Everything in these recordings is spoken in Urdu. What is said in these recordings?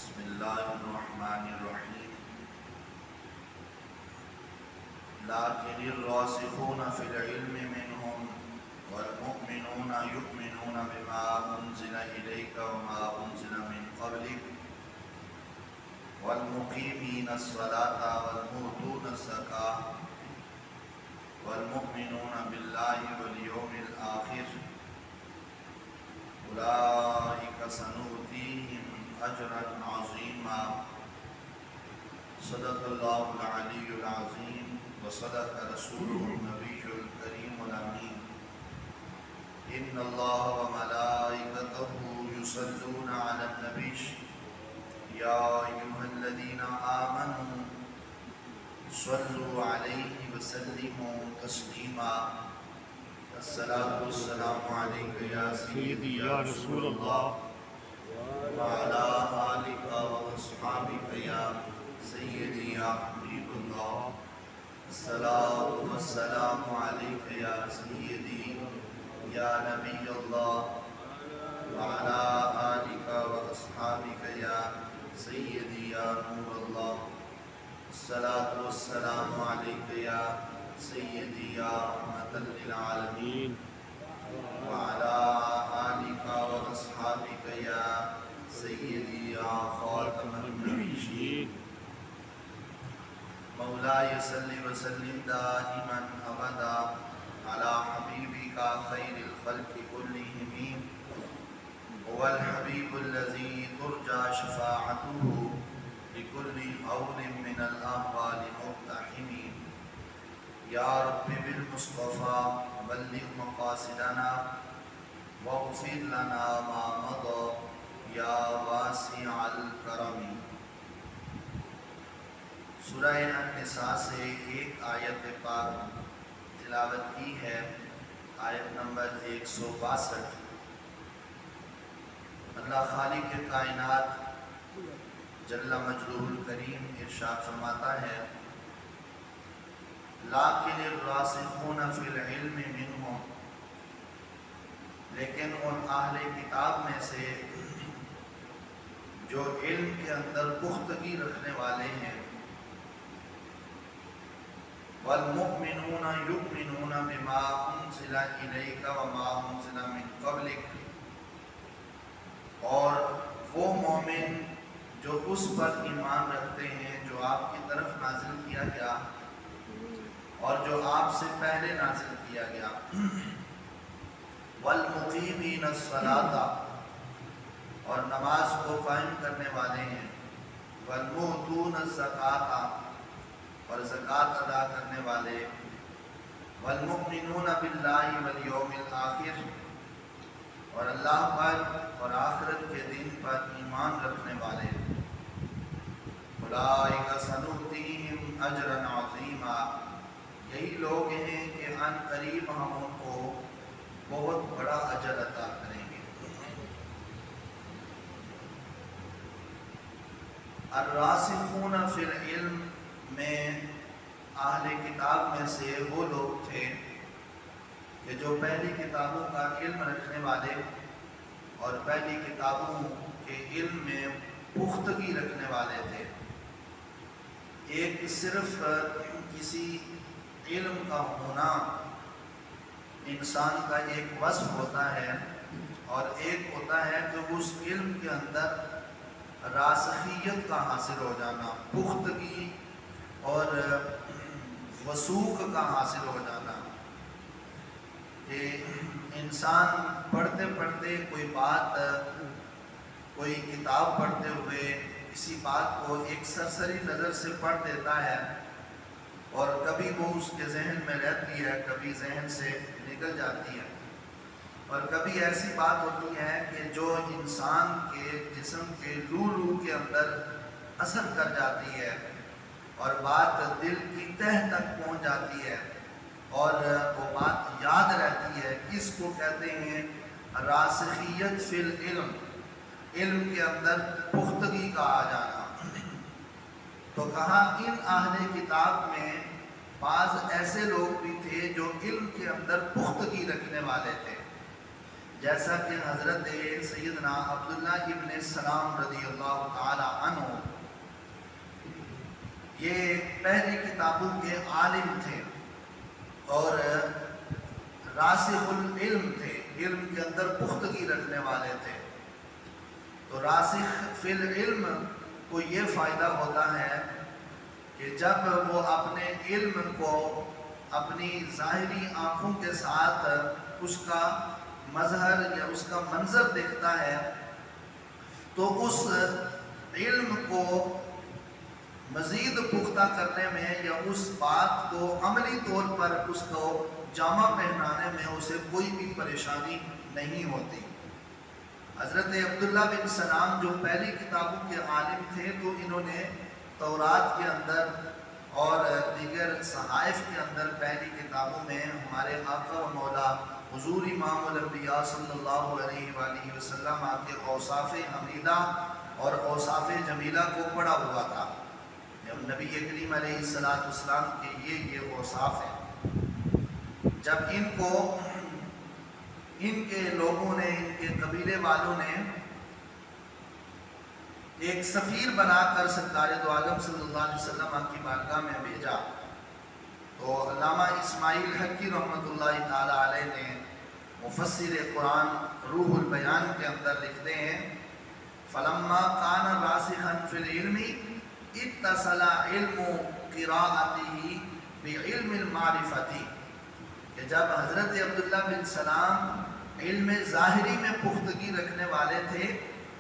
بسم اللہ الرحمن الرحیم لكن الراسخون في العلم منهم والمؤمنون يؤمنون بما أنزل إليك وما أنزل من قبلك والمقيمين الصلاة والمؤتون الزكاة والمؤمنون بالله واليوم الآخر أولئك سنؤتيهم أجرا عظيما صدق الله العلي العظيم وصدق رسوله النبي الكريم الأمين إن الله وملائكته يصلون على النبي يا أيها الذين آمنوا صلوا عليه وسلموا تسليما الصلاة والسلام عليك يا سيدي يا رسول الله وعلى آلك وأصحابك يا سيدي يا حبيب الله الصلاة والسلام عليك يا سيدي يا نبي الله وعلى آلك وأصحابك يا سيدي يا نور الله الصلاة والسلام عليك يا سيدي يا رحمة للعالمين وعلى آلك وأصحابك يا سيدي يا خاتم النبيين مولاي صل وسلم دائما أبدا على حبيبك خير الخلق كلهم هو الحبيب الذي ترجى شفاعته لكل هول من الأهوال مقتحم يا رب بالمصطفى بلغ مقاصدنا واغفر لنا ما مضى یا واسع الکرم۔ سورہ النساء سے ایک آیت پاک تلاوت کی ہے، آیت نمبر 162۔ اللہ خالق کائنات جل مجدہ الکریم ارشاد فرماتا ہے لیکن الراسخون فی العلم منہم، لیکن ان اہل کتاب میں سے جو علم کے اندر پختگی رکھنے والے ہیں، والمؤمنون یؤمنون بما انزل الیک وما انزل من قبلک، اور وہ مومن جو اس پر ایمان رکھتے ہیں جو آپ کی طرف نازل کیا گیا اور جو آپ سے پہلے نازل کیا گیا، والمقیمین الصلاۃ، اور نماز کو قائم کرنے والے ہیں، والمؤتون الزکاۃ، اور زکوٰۃ ادا کرنے والے، والمؤمنون باللہ والیوم الآخر، اور اللہ پر اور آخرت کے دن پر ایمان رکھنے والے، اولئک سنؤتیہم اجرا عظیما، یہی لوگ ہیں کہ ان قریب ہم ان کو بہت بڑا اجر عطا کریں گے۔ الراسخون فی العلم میں اہل کتاب میں سے وہ لوگ تھے کہ جو پہلی کتابوں کا علم رکھنے والے اور پہلی کتابوں کے علم میں پختگی رکھنے والے تھے۔ ایک صرف کسی علم کا ہونا انسان کا ایک وصف ہوتا ہے، اور ایک ہوتا ہے کہ اس علم کے اندر راسخیت کا حاصل ہو جانا، پختگی اور وثوق کا حاصل ہو جانا، کہ انسان پڑھتے پڑھتے کوئی بات، کوئی کتاب پڑھتے ہوئے کسی بات کو ایک سرسری نظر سے پڑھ دیتا ہے، اور کبھی وہ اس کے ذہن میں رہتی ہے، کبھی ذہن سے نکل جاتی ہے، اور کبھی ایسی بات ہوتی ہے کہ جو انسان کے جسم کے لولو کے اندر اثر کر جاتی ہے، اور بات دل کی تہ تک پہنچ جاتی ہے، اور وہ بات یاد رہتی ہے۔ اس کو کہتے ہیں راسخیت فی العلم، علم کے اندر پختگی کا آ جانا۔ تو کہا ان اہل کتاب میں بعض ایسے لوگ بھی تھے جو علم کے اندر پختگی رکھنے والے تھے، جیسا کہ حضرت سیدنا عبداللہ ابن سلام رضی اللہ تعالی عنہ یہ پہلی کتابوں کے عالم تھے اور راسخ العلم تھے، علم کے اندر پختگی رکھنے والے تھے۔ تو راسخ فی العلم کو یہ فائدہ ہوتا ہے کہ جب وہ اپنے علم کو اپنی ظاہری آنکھوں کے ساتھ اس کا مظہر یا اس کا منظر دیکھتا ہے تو اس علم کو مزید پختہ کرنے میں یا اس بات کو عملی طور پر اس کو جامہ پہنانے میں اسے کوئی بھی پریشانی نہیں ہوتی۔ حضرت عبداللہ بن سلام جو پہلی کتابوں کے عالم تھے تو انہوں نے تورات کے اندر اور دیگر صحائف کے اندر پہلی کتابوں میں ہمارے آقا و مولا حضور امام الانبیاء صلی اللہ علیہ وآلہ وسلم آپ کے اوصاف حمیدہ اور اوصاف جمیلہ کو پڑھا ہوا تھا۔ نبی کریم علیہ السلام کے یہ اوصاف ہیں۔ جب ان کو ان کے لوگوں نے، ان کے قبیلے والوں نے ایک سفیر بنا کر سرکار دو عالم صلی اللہ علیہ وسلم کی بارگاہ میں بھیجا تو علامہ اسماعیل حقی رحمۃ اللہ تعالی علیہ نے مفسر قرآن روح البیان کے اندر لکھتے ہیں فلما کان راسخا فی العلم اتصل علم قراءته بعلم المعرفتی، کہ جب حضرت عبداللہ بن سلام علم ظاہری میں پختگی رکھنے والے تھے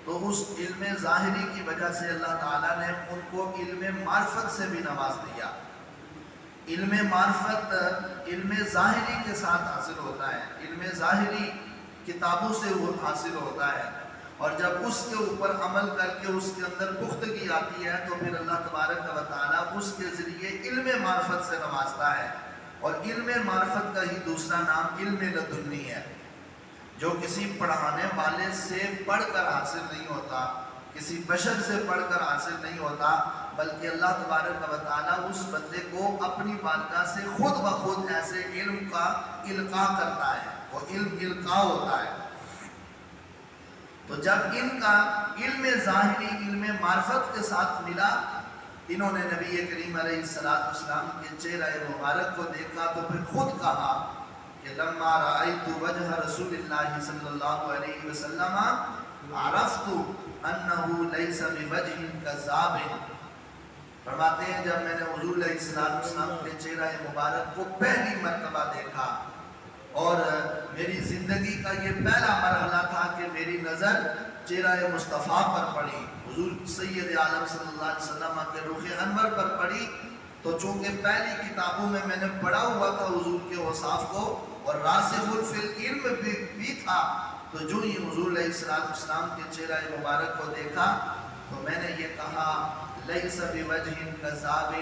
تو اس علم ظاہری کی وجہ سے اللہ تعالیٰ نے ان کو علم معرفت سے بھی نواز دیا۔ علم معرفت علم ظاہری کے ساتھ حاصل ہوتا ہے، علم ظاہری کتابوں سے وہ حاصل ہوتا ہے، اور جب اس کے اوپر عمل کر کے اس کے اندر پختگی آتی ہے تو پھر اللہ تبارک و تعالیٰ اس کے ذریعے علم معرفت سے نوازتا ہے۔ اور علم معرفت کا ہی دوسرا نام علم لدنی ہے، جو کسی پڑھانے والے سے پڑھ کر حاصل نہیں ہوتا، کسی بشر سے پڑھ کر حاصل نہیں ہوتا، بلکہ اللہ تبارک و تعالیٰ اس بندے کو اپنی بارگاہ سے خود بخود ایسے علم کا القاء کرتا ہے، وہ علم القاء ہوتا ہے۔ تو جب ان کا علم ظاہری علم معرفت کے ساتھ ملا، انہوں نے نبی کریم علیہ السلام کے چہرہ مبارک کو دیکھا تو پھر خود کہا کہ لما رأیت وجہ رسول اللہ صلی اللہ علیہ وسلم عرفت انہ لیس بوجہ کذاب، فرماتے ہیں جب میں نے حضور علیہ السلام کے چہرہ مبارک کو پہلی مرتبہ دیکھا اور میری زندگی کا یہ پہلا مرحلہ تھا کہ میری نظر چہرہ مصطفیٰ پر پڑی، حضور سید عالم صلی اللہ علیہ وسلم کے رخ انور پر پڑی، تو چونکہ پہلی کتابوں میں نے پڑھا ہوا تھا حضور کے اوصاف کو اور راسخ فی العلم بھی تھا، تو جو ہی حضور علیہ السلام کے چہرہ مبارک کو دیکھا تو میں نے یہ کہا لیس بوجہ کذاب،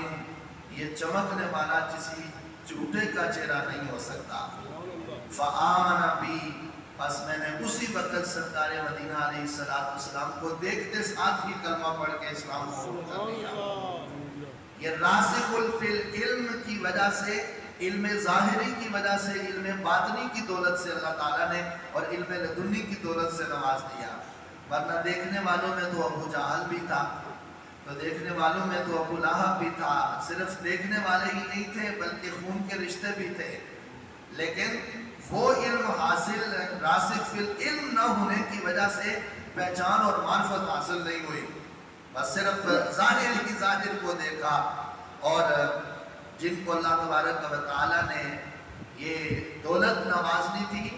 یہ چمکنے والا کسی جھوٹے کا چہرہ نہیں ہو سکتا۔ فآمن بی، پس میں نے اسی وقت سرکار مدینہ علیہ السلام کو دیکھتے ساتھ ہی کلمہ پڑھ کے اسلام قبول کر لیا۔ یہ راسخ فی العلم کی وجہ سے، علم ظاہری کی وجہ سے، علم باطنی کی دولت سے اللہ تعالیٰ نے اور علم لدنی کی دولت سے نواز دیا۔ ورنہ دیکھنے والوں میں تو ابو جہل بھی تھا، تو دیکھنے والوں میں تو ابو لہب بھی تھا، صرف دیکھنے والے ہی نہیں تھے بلکہ خون کے رشتے بھی تھے، لیکن وہ علم حاصل راسخ فی العلم نہ ہونے کی وجہ سے پہچان اور معرفت حاصل نہیں ہوئی، بس صرف ظاہر ہی ظاہر کو دیکھا۔ اور جن کو اللہ تبارک و تعالیٰ نے یہ دولت نوازنی تھی،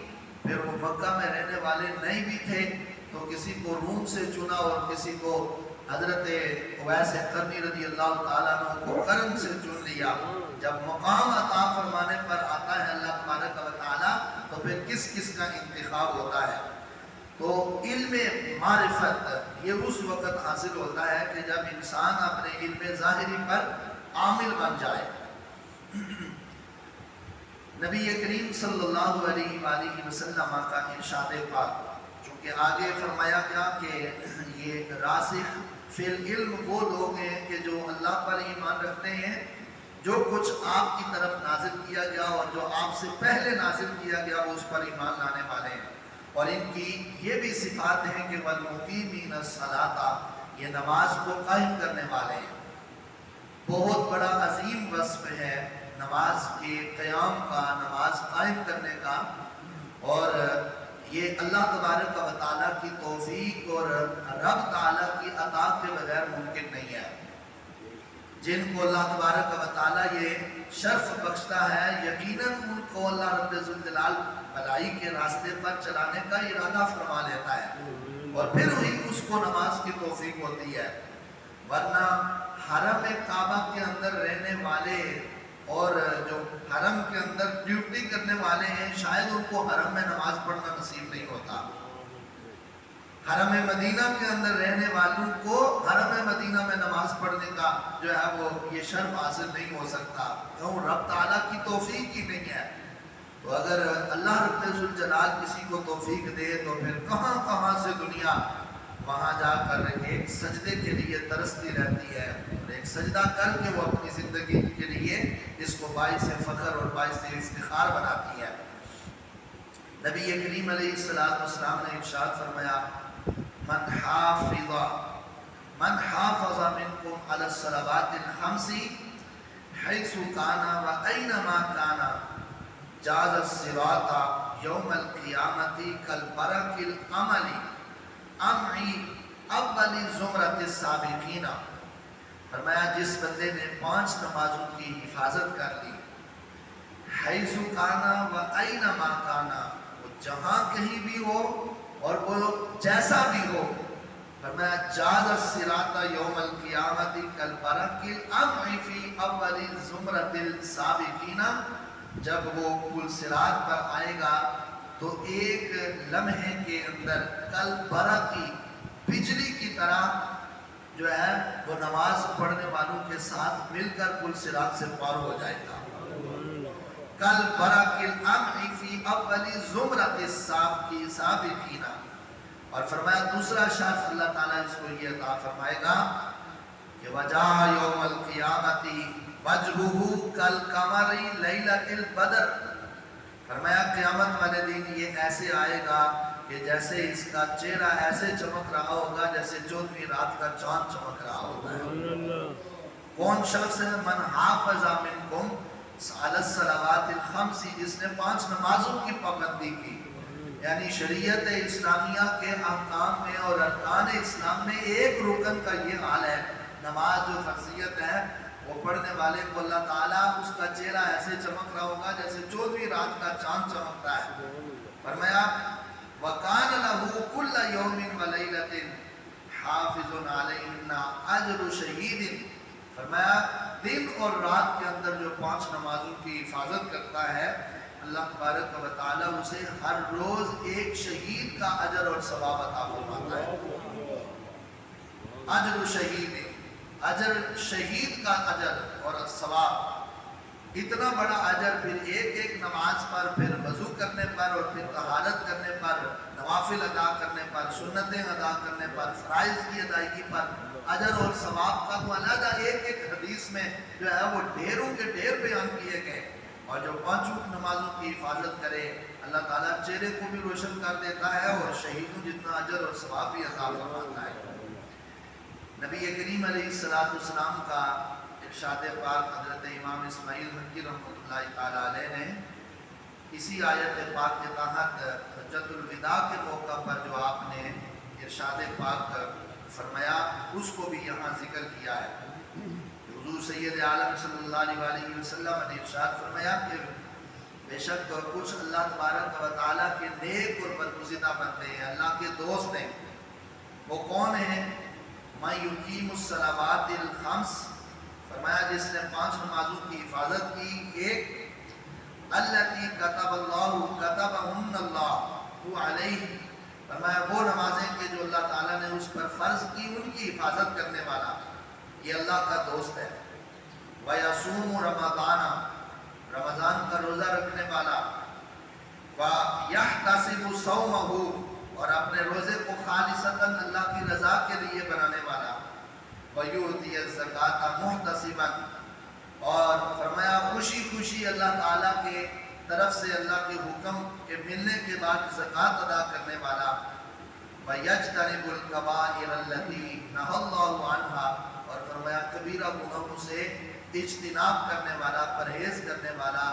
پھر وہ مکہ میں رہنے والے نہیں بھی تھے تو کسی کو روم سے چنا اور کسی کو حضرت اویس قرنی رضی اللہ تعالیٰ عنہ کو قرن سے چن لیا۔ جب مقام عطا فرمانے پر آتا ہے اللہ تبارک و تعالیٰ تو پھر کس کس کا انتخاب ہوتا ہے۔ تو علم معرفت یہ اس وقت حاصل ہوتا ہے کہ جب انسان اپنے علم ظاہری پر عامل بن جائے۔ نبی کریم صلی اللہ علیہ وآلہ وسلم کا ارشاد پاک چونکہ آگے فرمایا گیا کہ یہ راسخ فی العلم وہ لوگ ہیں کہ جو اللہ پر ایمان رکھتے ہیں، جو کچھ آپ کی طرف نازل کیا گیا اور جو آپ سے پہلے نازل کیا گیا وہ اس پر ایمان لانے والے ہیں۔ اور ان کی یہ بھی صفات ہیں کہ والمقیمین الصلاۃ، یہ نماز کو قائم کرنے والے ہیں۔ بہت بڑا عظیم وصف ہے نماز کے قیام کا، نماز قائم کرنے کا، اور یہ اللہ تبارک و تعالیٰ کی توفیق اور رب تعالیٰ کی عطا کے بغیر ممکن نہیں ہے۔ جن کو اللہ تبارک و تعالیٰ یہ شرف بخشتا ہے، یقیناً ان کو اللہ رب ذوالجلال بھلائی کے راستے پر چلانے کا ارادہ فرما لیتا ہے، اور پھر وہی اس کو نماز کی توفیق ہوتی ہے۔ ورنہ حرم کعبہ کے اندر رہنے والے اور جو حرم کے اندر ڈیوٹی کرنے والے ہیں، شاید ان کو حرم میں نماز پڑھنا نصیب نہیں ہوتا۔ حرم مدینہ کے اندر رہنے والوں کو حرم مدینہ میں نماز پڑھنے کا جو ہے وہ یہ شرف حاصل نہیں ہو سکتا، کیوں؟ رب تعالیٰ کی توفیق ہی نہیں ہے۔ تو اگر اللہ رب ذوالجلال کسی کو توفیق دے تو پھر کہاں کہاں سے دنیا وہاں جا کر ایک سجدے کے لیے ترستی رہتی ہے، اور ایک سجدہ کر کے وہ اپنی زندگی کے لیے اس کو باعث فخر اور باعث افتخار بناتی ہے۔ نبی کریم علیہ السلام نے ارشاد فرمایا، من حافظ منکم علی الصلوات الخمس حیث کان و اینما کان جاز الصراط یوم القیامت کالبرق العمل امعی اول زمرۃ السابقین۔ فرمایا جس بندے نے 5 نمازوں کی حفاظت کر لی، حیث کان و اینما کان، وہ جہاں کہیں بھی ہو اور وہ جیسا بھی ہو، فرمایا جاز الصراط یوم القیامت کالبرق العمع فی اول زمرۃ السابقین، جب وہ پل صراط پر آئے گا تو ایک لمحے کے اندر کالبرق کی بجلی کی طرح جو ہے وہ نماز پڑھنے والوں کے ساتھ مل کر پل صراط سے پار ہو جائے گا۔ کالبرق العمع فی اول زمرۃ السابقین۔ اور فرمایا دوسرا شرف اللہ تعالیٰ اس کو یہ عطا فرمائے گا کہ وجاء یوم القیامت وجہہ کالقمر لیلۃ البدر۔ فرمایا قیامت والے دن یہ ایسے آئے گا کہ جیسے اس کا چہرہ ایسے چمک رہا ہوگا جیسے 14ویں رات کا چاند چمک رہا ہوگا۔ کون شخص ہے؟ من حافظ منکم علی الصلوات الخمس، جس نے 5 نمازوں کی پابندی کی، یعنی شریعت اسلامیہ کے احکام میں اور ارکان اسلام میں ایک رکن کا یہ حال ہے، نماز جو فرضیت ہے وہ پڑھنے والے کو اللہ تعالیٰ اس کا چہرہ ایسے چمک رہا ہوگا جیسے 14ویں رات کا چاند چمکتا ہے۔ فرمایا وَقَانَ لَهُ كُلَّ يَوْمٍ وَلَيْلَةٍ حَافِظٌ عَلَيْهِنَّ أَجْرُ شَهِيدٍ۔ فرمایا دن اور رات کے اندر جو 5 نمازوں کی حفاظت کرتا ہے، اللہ تبارک و تعالیٰ اسے ہر روز ایک شہید کا اجر اور ثواب عطا فرماتا ہے۔ اجر شہید، اجر شہید کا اجر اور ثواب، اتنا بڑا اجر پھر ایک ایک نماز پر، پھر وضو کرنے پر، اور پھر طہارت کرنے پر، نوافل ادا کرنے پر، سنتیں ادا کرنے پر، فرائض کی ادائیگی پر اجر اور ثواب کا تو علیحدہ ایک ایک حدیث میں جو ہے وہ ڈھیروں کے ڈھیر بیان کیے گئے۔ اور جو 5 نمازوں کی حفاظت کرے اللہ تعالیٰ چہرے کو بھی روشن کر دیتا ہے اور شہیدوں جتنا اجر اور ثواب بھی عطا فرماتا ہے۔ نبی کریم علیہ السلام کا ارشاد پاک حضرت امام اسماعیل حقی رحمۃ اللہ تعالیٰ علیہ نے اسی آیت پاک کے تحت حجۃ الوداع کے موقع پر جو آپ نے ارشاد پاک فرمایا اس کو بھی یہاں ذکر کیا ہے۔ حضور سید عالم صلی اللہ علیہ وسلم نے ارشاد فرمایا کہ بے شک کچھ اللہ تبارک و تعالیٰ کے نیک اور برگزیدہ بندے ہیں، اللہ کے دوست ہیں۔ وہ کون ہیں؟ مَن یقیم الصلوات الخمس، فرمایا جس نے 5 نمازوں کی حفاظت کی، ایک التی کتب اللہ کتبہن اللہ علیہ، فرمایا وہ نمازیں کہ جو اللہ تعالیٰ نے اس پر فرض کی ان کی حفاظت کرنے والا یہ اللہ کا دوست ہے۔ وَيَصُومُ رَمَضَانَ، رمضان کا روزہ رکھنے والا، وَيَحْتَسِبُ صَوْمَهُ، اور اپنے روزے کو خالصتاً اللہ کی رضا کے لیے بنانے والا، وَيُؤْتِيَ الزَّكَاةَ مُحْتَسِبًا، اور فرمایا خوشی خوشی اللہ تعالیٰ کے طرف سے اللہ کے حکم کے ملنے کے بعد زکوٰۃ ادا کرنے والا، وَيَجْتَنِبُ الْكَبَائِرَ الَّتِي نَهَى اللَّهُ عَنْهَا، اور فرمایا کبیرہ گناہوں سے اجتناب کرنے والا، پرہیز کرنے والا،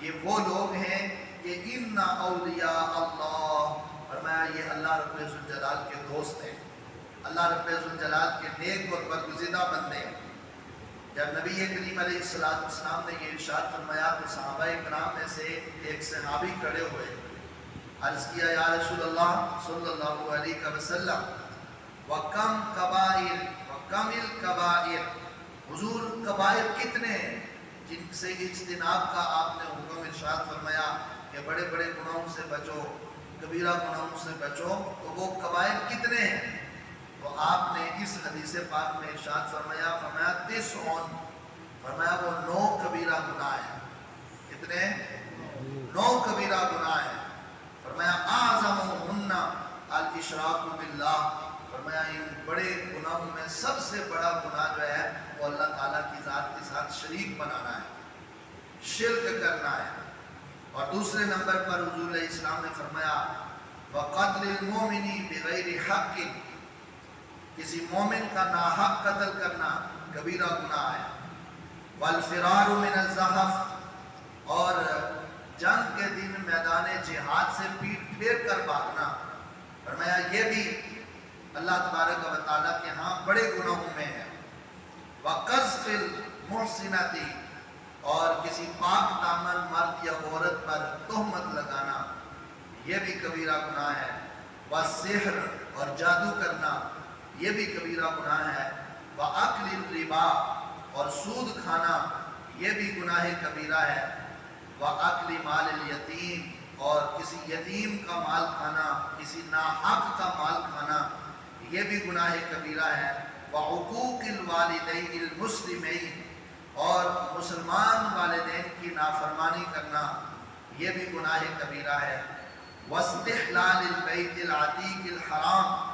یہ وہ لوگ ہیں کہ اِنَّ أَوْلِيَاءَ اللَّهِ، فرمایا یہ اللہ رب الجلال کے دوست ہیں، اللہ رب الجلال کے نیک اور برگزیدہ بندے ہیں۔ جب نبی کریم علیہ السلام نے یہ ارشاد فرمایا تو صحابہ کرام میں سے ایک صحابی کھڑے ہوئے، عرض کیا یا رسول اللہ صلی اللہ علیہ وسلم وَكَمْ كَبَائِرْ وَكَمِ الْكَبَائِرْ، حضور کبائر کتنے ہیں جن سے اجتناب کا آپ نے حکم ارشاد فرمایا کہ بڑے بڑے گناہوں سے بچو، کبیرہ گناہوں سے بچو، تو وہ کبائر کتنے ہیں؟ تو آپ نے اس حدیث پاک میں ارشاد فرمایا 9، فرمایا وہ 9 کبیرہ گناہ ہیں۔ کتنے؟ 9 کبیرہ گناہ ہیں۔ فرمایا اعظمہن الاشراک باللہ، فرمایا ان بڑے گناہوں میں سب سے بڑا گناہ جو ہے وہ اللہ تعالیٰ کی ذات کے ساتھ شریک بنانا ہے، شرک کرنا ہے۔ اور دوسرے نمبر پر حضور علیہ السلام نے فرمایا وَقَتْلِ الْمُؤْمِنِ بِغَيْرِ حَقٍ، کسی مومن کا ناحق قتل کرنا کبیرہ گناہ ہے۔ وَالْفِرَارُ مِنَ الزَّحْفِ، اور جنگ کے دن میدان جہاد سے پیٹ پھیر کر بھاگنا، فرمایا یہ بھی اللہ تبارک و تعالیٰ کے ہاں بڑے گناہوں میں ہے۔ وَقَذْفِ الْمُحْصِنَةِ، اور کسی پاک دامن مرد یا عورت پر تہمت لگانا، یہ بھی کبیرہ گناہ ہے۔ وَالسِّحْرُ، اور جادو کرنا، یہ بھی کبیرہ گناہ ہے۔ وَأَكْلِ الرِّبَا، اور سود کھانا، یہ بھی گناہ کبیرہ ہے۔ وَأَكْلِ مَالِ الْيَتِيمِ، اور کسی یتیم کا مال کھانا، کسی ناحق کا مال کھانا، یہ بھی گناہ کبیرہ ہے۔ وَعُقُوقِ الْوَالِدَيْنِ الْمُسْلِمَيْنِ، اور مسلمان والدین کی نافرمانی کرنا، یہ بھی گناہ کبیرہ ہے۔ وَاسْتِحْلَالِ الْبَيْتِ الْعَتِيقِ الْحَرَامِ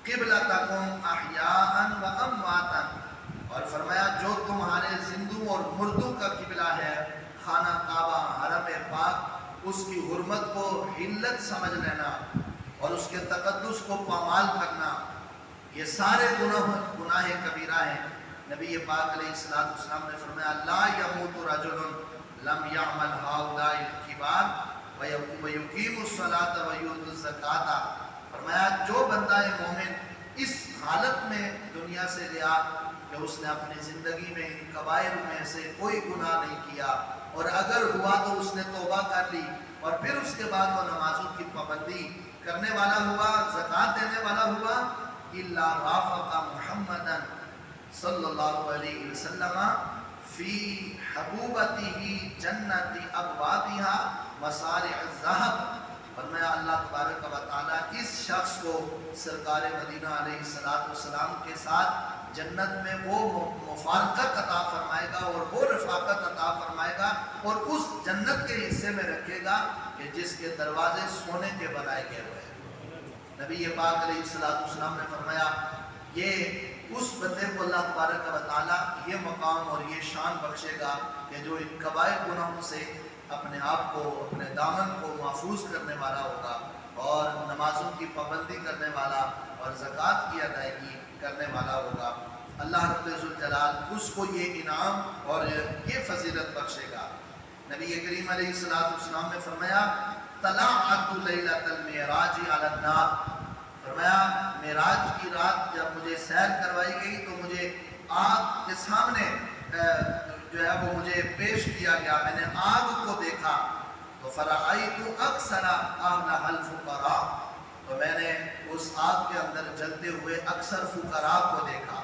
قِبْلَتَكُمْ أَحْيَاءً وَأَمْوَاتًا، اور فرمایا جو تمہارے زندوں اور مردوں کا قبلہ ہے، خانہ کعبہ، حرم پاک، اس کی حرمت کو حلت سمجھ لینا اور اس کے تقدس کو پامال کرنا، یہ سارے گناہ کبیرہ ہیں۔ نبی پاک علیہ السلام نے فرمایا لا يموت رجل لم يعمل هؤلاء الكبار ويقيم الصلاة ويؤتي الزكاة، فرمایا جو بندہ مومن اس حالت میں دنیا سے گیا کہ اس نے اپنی زندگی میں ان کبائر میں سے کوئی گناہ نہیں کیا، اور اگر ہوا تو اس نے توبہ کر لی، اور پھر اس کے بعد وہ نمازوں کی پابندی کرنے والا ہوا، زکوٰۃ دینے والا ہوا، الا رافق محمدا صلی اللہ علیہ وسلم فی حبوبتہ جنت ابوابہا مصارع الذہب، فرمایا اللہ تبارک و تعالیٰ اس شخص کو سرکار مدینہ علیہ السلام کے ساتھ جنت میں وہ مفارقت عطا فرمائے گا اور وہ رفاقت عطا فرمائے گا، اور اس جنت کے حصے میں رکھے گا کہ جس کے دروازے سونے کے بنائے گئے ہوئے ہیں۔ نبی پاک علیہ السلام نے فرمایا یہ اس بندے کو اللہ تبارک و تعالیٰ یہ مقام اور یہ شان بخشے گا کہ جو ان کبائر گناہوں سے اپنے آپ کو، اپنے دامن کو محفوظ کرنے والا ہوگا، اور نمازوں کی پابندی کرنے والا اور زکوٰۃ کی ادائیگی کرنے والا ہوگا۔ اللہ رب الجلال اس کو یہ انعام اور یہ فضیلت بخشے گا۔ نبی کریم علیہ السلام نے فرمایا طلعت لیلۃ المعراج علی النار، فرمایا معراج کی رات جب مجھے سیر کروائی گئی تو مجھے آگ کے سامنے جو ہے وہ مجھے پیش کیا گیا، میں نے آگ کو دیکھا تو فرأیت اکثر اہلھا الفقراء، تو میں نے اس آگ کے اندر جلتے ہوئے اکثر فقراء کو دیکھا۔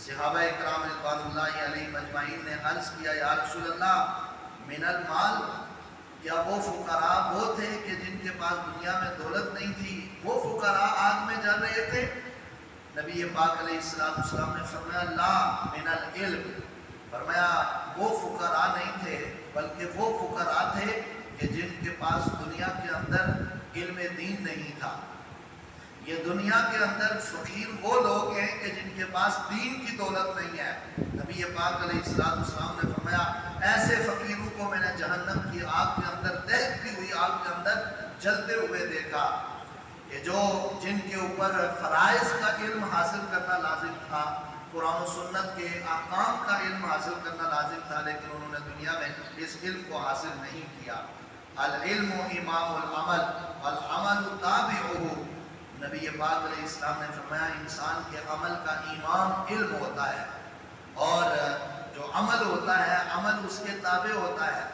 صحابہ کرام رضوان اللہ علیہ مجمعین نے عرض کیا یا رسول اللہ من المال، کیا وہ فقراء وہ تھے کہ جن کے پاس دنیا میں دولت نہیں تھی، وہ فقراء آگ میں جل رہے تھے؟ نبی پاک علیہ السلام نے فرمایا لا من العلم، فرمایا وہ فقراء نہیں تھے بلکہ وہ فقراء تھے کہ جن کے پاس دنیا کے اندر علم دین نہیں تھا۔ یہ دنیا کے اندر فقیر وہ لوگ ہیں ہیں کہ جن کے پاس دین کی دولت نہیں ہے. نبی پاک علیہ السلام نے فرمایا ایسے فقیروں کو میں نے جہنم کی آگ کے اندر دہتی ہوئی آگ کے اندر جلتے ہوئے دیکھا کہ جن کے اوپر فرائض کا علم حاصل کرنا لازم تھا, قرآن و سنت کے احکام کا علم حاصل کرنا لازم تھا, لیکن انہوں نے دنیا میں اس علم کو حاصل نہیں کیا. العلم امام العمل والعمل تابعہ. نبی پاک علیہ السلام نے فرمایا انسان کے عمل کا امام علم ہوتا ہے, اور جو عمل ہوتا ہے عمل اس کے تابع ہوتا ہے.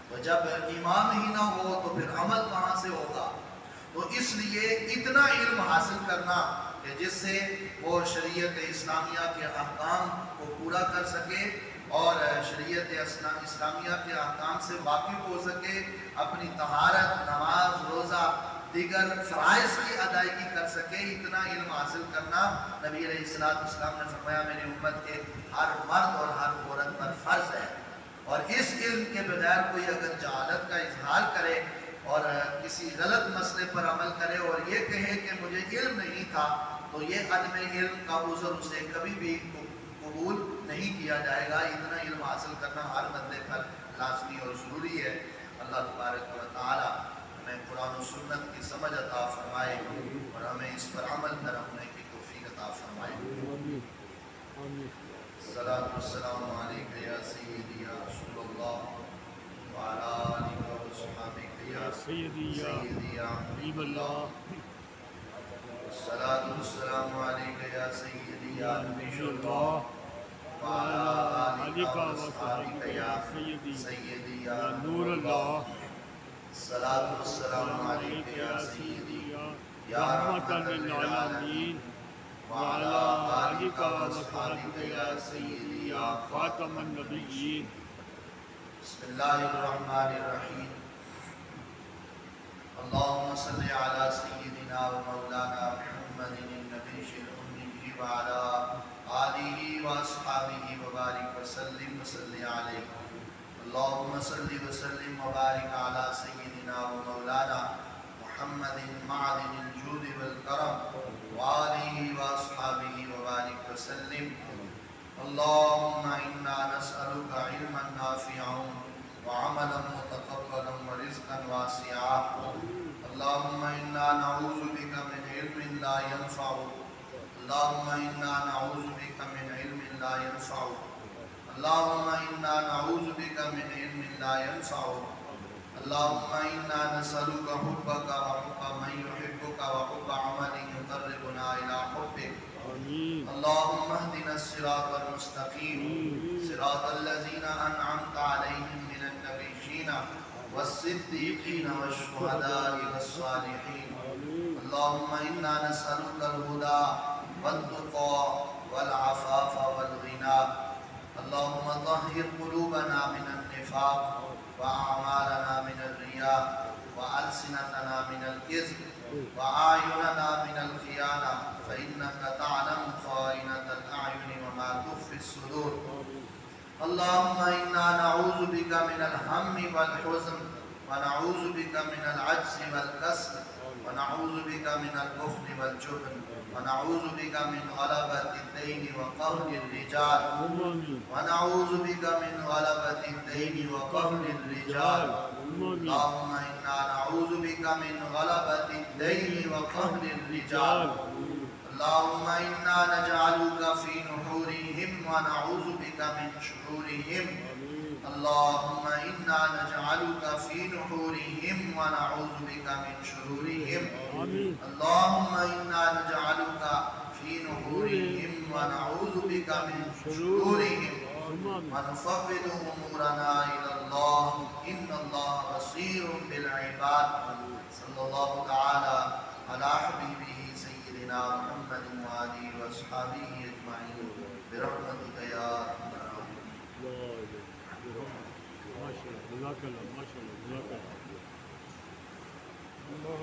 تو جب امام ہی نہ ہو تو پھر عمل کہاں سے ہوگا؟ تو اس لیے اتنا علم حاصل کرنا کہ جس سے وہ شریعت اسلامیہ کے احکام کو پورا کر سکے اور شریعت اسلامیہ کے احکام سے واقف ہو سکے, اپنی طہارت, نماز, روزہ, دیگر فرائض کی ادائیگی کر سکے, اتنا علم حاصل کرنا نبی علیہ السلام نے فرمایا میری امت کے ہر مرد اور ہر عورت پر فرض ہے. اور اس علم کے بغیر کوئی اگر جہالت کا اظہار کرے اور کسی غلط مسئلے پر عمل کرے اور یہ کہے کہ مجھے علم نہیں تھا, تو یہ عدم علم کا عذر اسے کبھی بھی قبول نہیں کیا جائے گا. اتنا علم حاصل کرنا ہر بندے پر لازمی اور ضروری ہے. اللہ تبارک و تعالی ہمیں قرآن و سنت کی سمجھ عطا فرمائے اور ہمیں اس پر عمل کرنے کی توفیق عطا فرمائے. الصلاۃ والسلام علیک یا سیدی یا رسول اللہ وعلی آلک و صحابک یا سیدی یا حبیب اللہ. الصلاۃ والسلام علیک یا سیدی یا نبی اللہ وعلی آلک و صحابک یا سیدی یا نور اللہ. الصلاۃ والسلام علیک یا سیدی یا رحمۃ للعالمین وعلی آلک و صحابک یا سیدی یا خاتم النبیین. بسم اللہ الرحمن الرحیم. اللہم صلی علی سیدنا و مولانا محمد النبی الأمی وعلی آلہ و اصحابہ وبارک وسلم وصلی علیہ. اللہم صلی وسلم وبارک علی سیدنا و مولانا محمد معدن الجود والکرم وآلہ و اصحابہ وبارک وسلم. اللہم انا نسألک علما نافعا وعملا متقبلا ورزقا واسعا. اللہم انا نعوذ بک من علم لا ينفع. اللہم انا نعوذ بک من علم لا ينفع. اللہم انا نعوذ بک من علم لا ينفع. اللہم انا نسألک حبک وحب من يحبک وحب عمل يقربنا الى حبک. اللہم اهدنا الصراط المستقیم صراط الذین انعمت علیہم من النبیین والصدیقین والشہداء والصالحین. اللہم انا نسألک الہدى والتقى والعفاف والغنى. اللہم طہر قلوبنا من النفاق وأعمالنا من الرياء وألسنتنا من الكذب وأعيننا من الخيانة فإنك تعلم خائنة الأعين وما تخفي الصدور. اللهم إنا نعوذ بك من الهم والحزن ونعوذ بك من العجز والكسل ونعوذ بك من البخل والجبن ونعوذ بك من غلبة الدين وقهر الرجال ونعوذ بك من غلبة الدين وقهر الرجال. اللهم إنا نعوذ بك من غلبة الدين وقهر الرجال. اللهم إنا نجعلك في نحورهم ونعوذ بك من شرورهم. اللهم إنا نجعلك في نحورهم ونعوذ بك من شرورهم. اللهم إنا نجعلك في نحورهم ونعوذ بك من شرورهم ونفوض أمورنا إلى الله إن الله بصير بالعباد. صلى الله تعالى على حبيبه سيدنا محمد وآله وأصحابه أجمعين برحمتك يا أرحم الراحمين. ما شاء الله ما شاء الله جزاك الله.